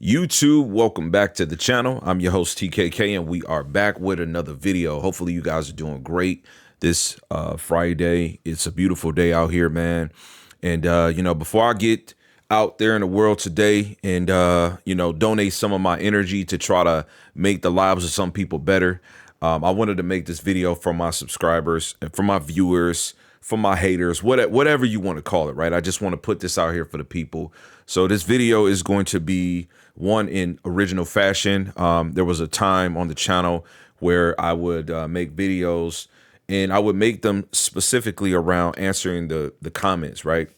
YouTube, welcome back to the channel. I'm your host TKK, and we are back with another video. Hopefully you guys are doing great this Friday. It's a beautiful day out here, man. And before I get out there in the world today and donate some of my energy to try to make the lives of some people better, I wanted to make this video for my subscribers and for my viewers, for my haters, whatever you want to call it, right? I just want to put this out here for the people. So this video is going to be one in original fashion. There was a time on the channel where I would make videos, and I would make them specifically around answering the comments, right?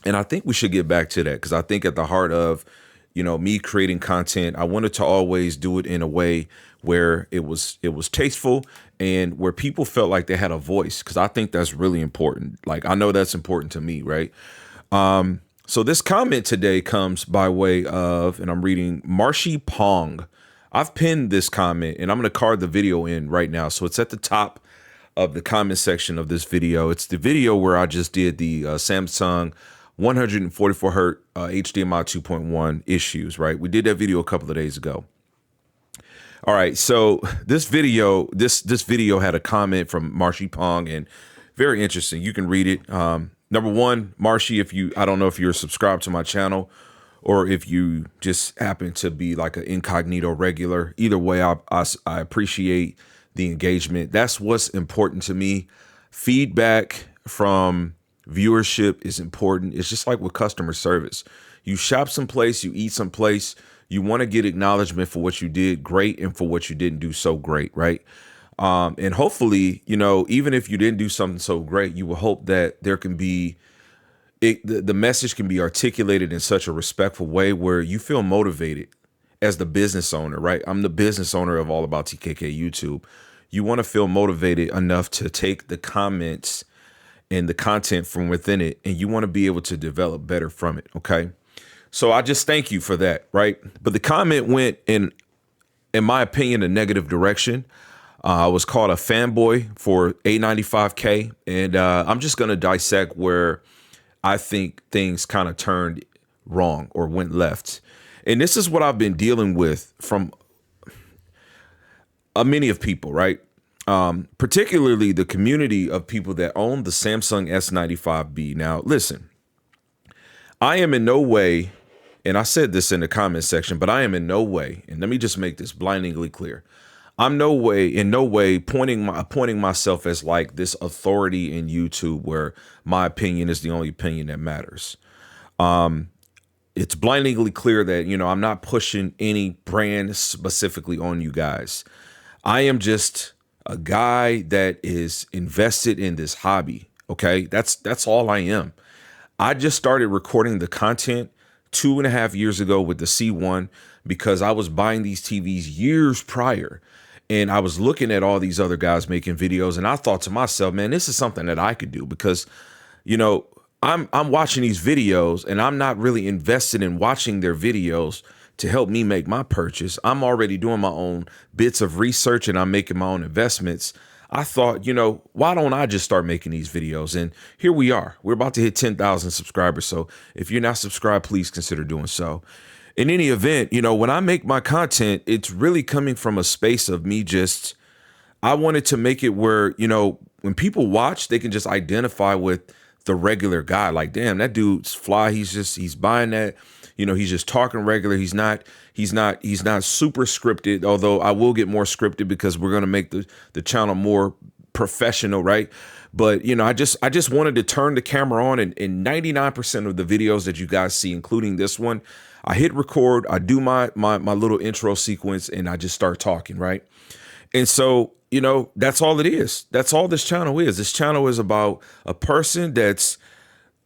And I think we should get back to that, because I think at the heart of, me creating content, I wanted to always do it in a way where it was tasteful and where people felt like they had a voice, because I think that's really important. Like, I know that's important to me, right? So this comment today comes by way of, and I'm reading Marshy Pong. I've pinned this comment and I'm going to card the video in right now. So it's at the top of the comment section of this video. It's the video where I just did the Samsung 144 hertz HDMI 2.1 issues, right? We did that video a couple of days ago. All right, so this video had a comment from Marshy Pong, and very interesting. You can read it. Number one, Marshy, I don't know if you're subscribed to my channel or if you just happen to be like an incognito regular. Either way, I appreciate the engagement. That's what's important to me. Feedback from viewership is important. It's just like with customer service. You shop someplace, you eat someplace, you want to get acknowledgement for what you did great and for what you didn't do so great, right? And hopefully, even if you didn't do something so great, you will hope that there can be, the message can be articulated in such a respectful way where you feel motivated as the business owner, right? I'm the business owner of All About TKK YouTube. You want to feel motivated enough to take the comments and the content from within it, and you want to be able to develop better from it, okay? So I just thank you for that, right? But the comment went in my opinion, a negative direction. I was called a fanboy for A95K, and I'm just going to dissect where I think things kind of turned wrong or went left. And this is what I've been dealing with from many of people, right? Particularly the community of people that own the Samsung S95B. Now, listen, I am in no way, and I said this in the comment section, but I am in no way, and let me just make this blindingly clear. I'm in no way pointing myself as like this authority in YouTube where my opinion is the only opinion that matters. It's blindingly clear that, I'm not pushing any brand specifically on you guys. I am just a guy that is invested in this hobby. Okay. That's all I am. I just started recording the content 2.5 years ago with the C1 because I was buying these TVs years prior. And I was looking at all these other guys making videos, and I thought to myself, man, this is something that I could do because, I'm watching these videos and I'm not really invested in watching their videos to help me make my purchase. I'm already doing my own bits of research and I'm making my own investments. I thought, why don't I just start making these videos? And here we are. We're about to hit 10,000 subscribers. So if you're not subscribed, please consider doing so. In any event, when I make my content, it's really coming from a space of me I wanted to make it where, when people watch, they can just identify with the regular guy. Like, damn, that dude's fly. He's buying that, he's just talking regular. He's not super scripted, although I will get more scripted because we're going to make the channel more professional, right? But, I just wanted to turn the camera on, and 99% of the videos that you guys see, including this one, I hit record, I do my little intro sequence, and I just start talking, right? And so, that's all it is. That's all this channel is. This channel is about a person that's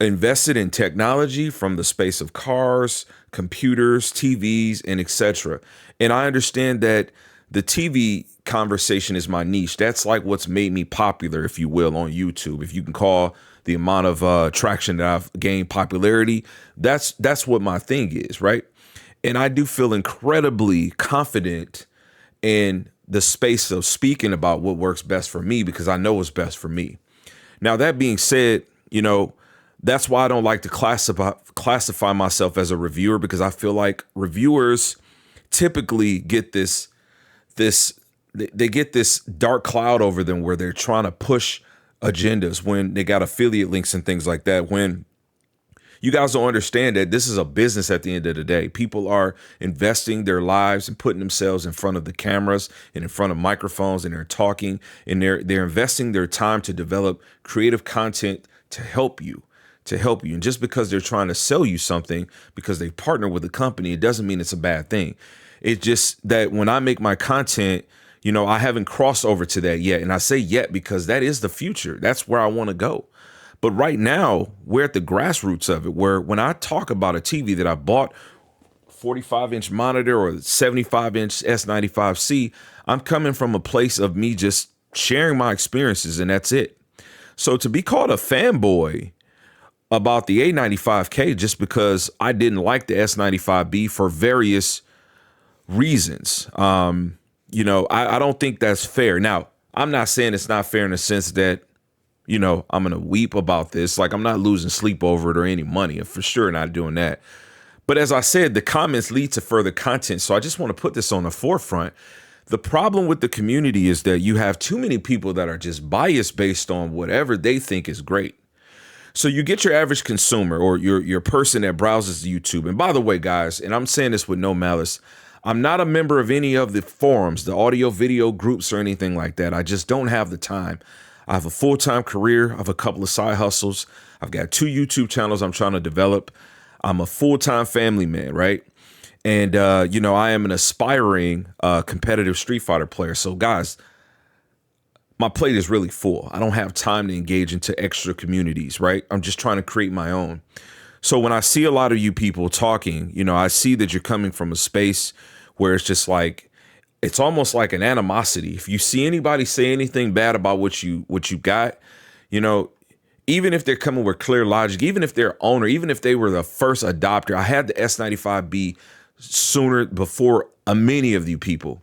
invested in technology from the space of cars, computers, TVs, and etc. And I understand that the TV conversation is my niche. That's like what's made me popular, if you will, on YouTube. If you can call the amount of traction that I've gained popularity, that's what my thing is, right? And I do feel incredibly confident in the space of speaking about what works best for me because I know what's best for me. Now, that being said, That's why I don't like to classify myself as a reviewer, because I feel like reviewers typically get they get this dark cloud over them where they're trying to push agendas when they got affiliate links and things like that. When you guys don't understand that this is a business at the end of the day. People are investing their lives and putting themselves in front of the cameras and in front of microphones, and they're talking, and they're investing their time to develop creative content to help you. And just because they're trying to sell you something because they partner with a company, it doesn't mean it's a bad thing. It's just that when I make my content, I haven't crossed over to that yet. And I say yet because that is the future. That's where I want to go. But right now, we're at the grassroots of it, where when I talk about a TV that I bought, 45-inch monitor or 75-inch S95C, I'm coming from a place of me just sharing my experiences, and that's it. So to be called a fanboy about the A95K just because I didn't like the S95B for various reasons, I don't think that's fair. Now, I'm not saying it's not fair in the sense that, I'm going to weep about this. Like, I'm not losing sleep over it or any money. I'm for sure not doing that. But as I said, the comments lead to further content. So I just want to put this on the forefront. The problem with the community is that you have too many people that are just biased based on whatever they think is great. So you get your average consumer or your person that browses YouTube. And by the way, guys, and I'm saying this with no malice, I'm not a member of any of the forums, the audio video groups or anything like that. I just don't have the time. I have a full-time career. I have a couple of side hustles. I've got 2 YouTube channels I'm trying to develop. I'm a full-time family man, right? And, I am an aspiring competitive Street Fighter player. So, guys, my plate is really full. I don't have time to engage into extra communities, right? I'm just trying to create my own. So when I see a lot of you people talking, I see that you're coming from a space where it's just like, it's almost like an animosity. If you see anybody say anything bad about what you got, even if they're coming with clear logic, even if they're owner, even if they were the first adopter, I had the S95B sooner before many of you people.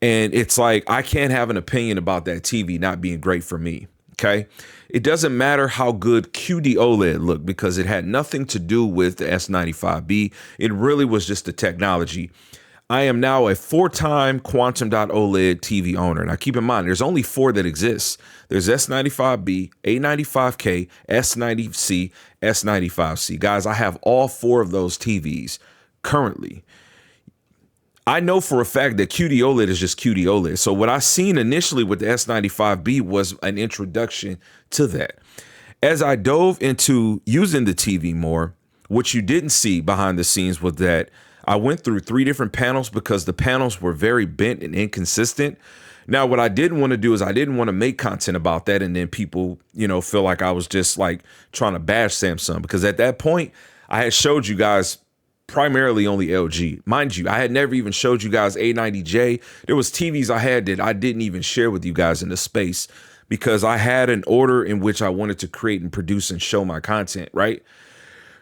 And it's like, I can't have an opinion about that TV not being great for me. Okay. It doesn't matter how good qd-oled looked, because it had nothing to do with the S95B. It really was just the technology. I am now a 4-time qd-oled TV owner. Now, keep in mind, there's only 4 that exist. There's S95B, A95K, S90C, S95C. Guys, I have all 4 of those TVs currently. I know for a fact that qd-oled is just qd-oled. So what I seen initially with the S95B was an introduction to that. As I dove into using the TV more, what you didn't see behind the scenes was that I went through 3 different panels because the panels were very bent and inconsistent. Now, what I didn't want to do is I didn't want to make content about that and then people, feel like I was just like trying to bash Samsung, because at that point I had showed you guys primarily only LG. Mind you, I had never even showed you guys A90J. There was TVs I had that I didn't even share with you guys in the space because I had an order in which I wanted to create and produce and show my content, right?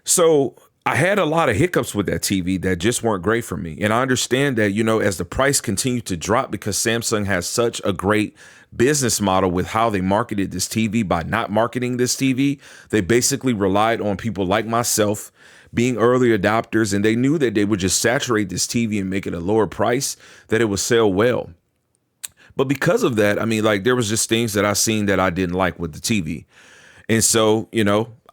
So I had a lot of hiccups with that TV that just weren't great for me. And I understand that, as the price continued to drop, because Samsung has such a great business model with how they marketed this TV by not marketing this TV, they basically relied on people like myself being early adopters, and they knew that they would just saturate this TV and make it a lower price, that it would sell well. But because of that, there was just things that I seen that I didn't like with the TV. And so,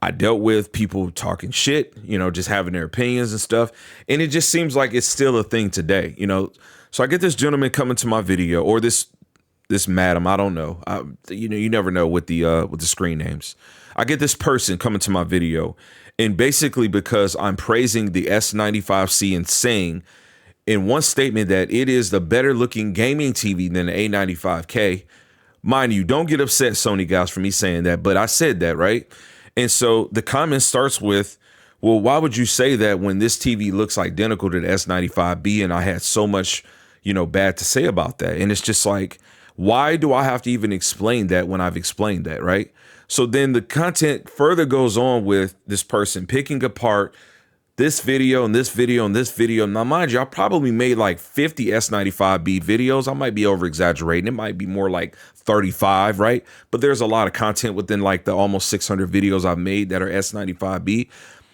I dealt with people talking shit, just having their opinions and stuff. And it just seems like it's still a thing today, So I get this gentleman coming to my video, or this madam, I don't know. You never know with the screen names. I get this person coming to my video, and basically because I'm praising the S95C and saying in one statement that it is the better looking gaming TV than the A95K. Mind you, don't get upset, Sony guys, for me saying that, but I said that, right? And so the comment starts with, well, why would you say that when this TV looks identical to the S95B? And I had so much, bad to say about that. And it's just like, why do I have to even explain that when I've explained that, right? So then the content further goes on with this person picking apart this video and this video and this video. Now, mind you, I probably made like 50 S95B videos. I might be over exaggerating. It might be more like 35, right? But there's a lot of content within like the almost 600 videos I've made that are S95B.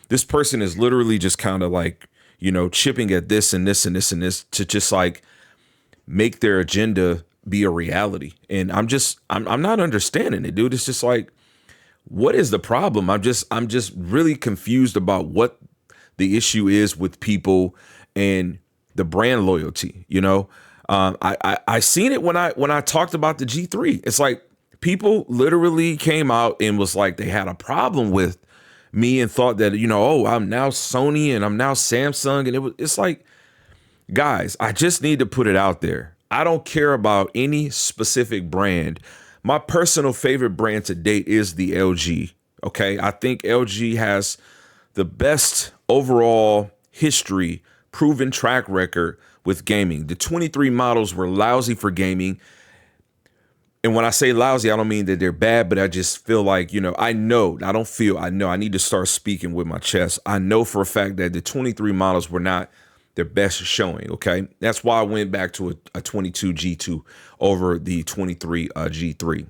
This person is literally just kind of like, you know, chipping at this and this and this and this to just like make their agenda be a reality. And I'm not understanding it, dude. It's just like, what is the problem? I'm just really confused about what the issue is with people and the brand loyalty. You know, I seen it when I talked about the G3. It's like people literally came out and was like they had a problem with me and thought that, you know, oh, I'm now Sony and I'm now Samsung, and it's like, guys, I just need to put it out there. I don't care about any specific brand. My personal favorite brand to date is the LG. Okay, I think LG has the best overall history, proven track record with gaming. The 23 models were lousy for gaming. And when I say lousy, I don't mean that they're bad, but I just feel like, you know, I know I need to start speaking with my chest. I know for a fact that the 23 models were not their best showing. Okay. That's why I went back to a 22 G2 over the 23 G3.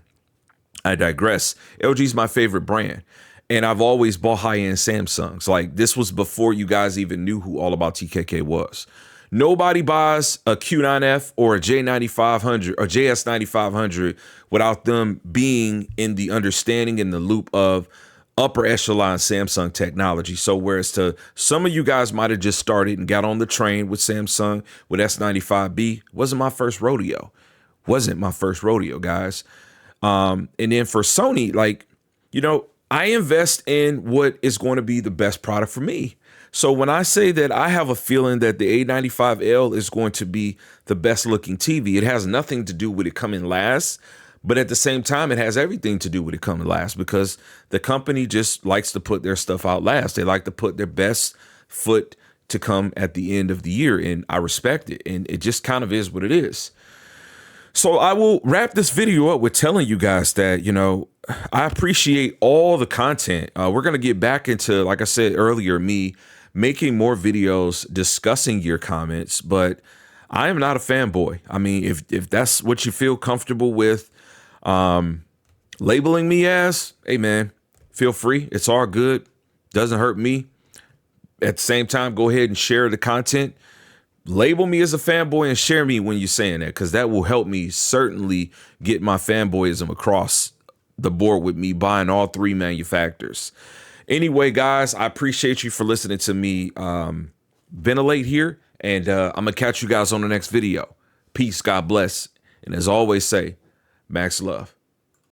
I digress. LG is my favorite brand. And I've always bought high-end Samsungs. Like, this was before you guys even knew who All About TKK was. Nobody buys a Q9F or a J9500 or JS9500 without them being in the understanding in the loop of upper echelon Samsung technology. So whereas to some of you guys might have just started and got on the train with Samsung with S95B, wasn't my first rodeo. Wasn't my first rodeo, guys. And then for Sony, like, you know, I invest in what is going to be the best product for me. So when I say that I have a feeling that the A95L is going to be the best looking TV, it has nothing to do with it coming last, but at the same time, it has everything to do with it coming last because the company just likes to put their stuff out last. They like to put their best foot to come at the end of the year, and I respect it. And it just kind of is what it is. So I will wrap this video up with telling you guys that, you know, I appreciate all the content. We're going to get back into, like I said earlier, me making more videos discussing your comments, but I am not a fanboy. I mean, if that's what you feel comfortable with labeling me as, hey man, feel free. It's all good. Doesn't hurt me. At the same time, go ahead and share the content. Label me as a fanboy and share me when you're saying that, because that will help me certainly get my fanboyism across the board with me buying all three manufacturers. Anyway, guys, I appreciate you for listening to me ventilate here, and I'm going to catch you guys on the next video. Peace, God bless, and as always say, Max love.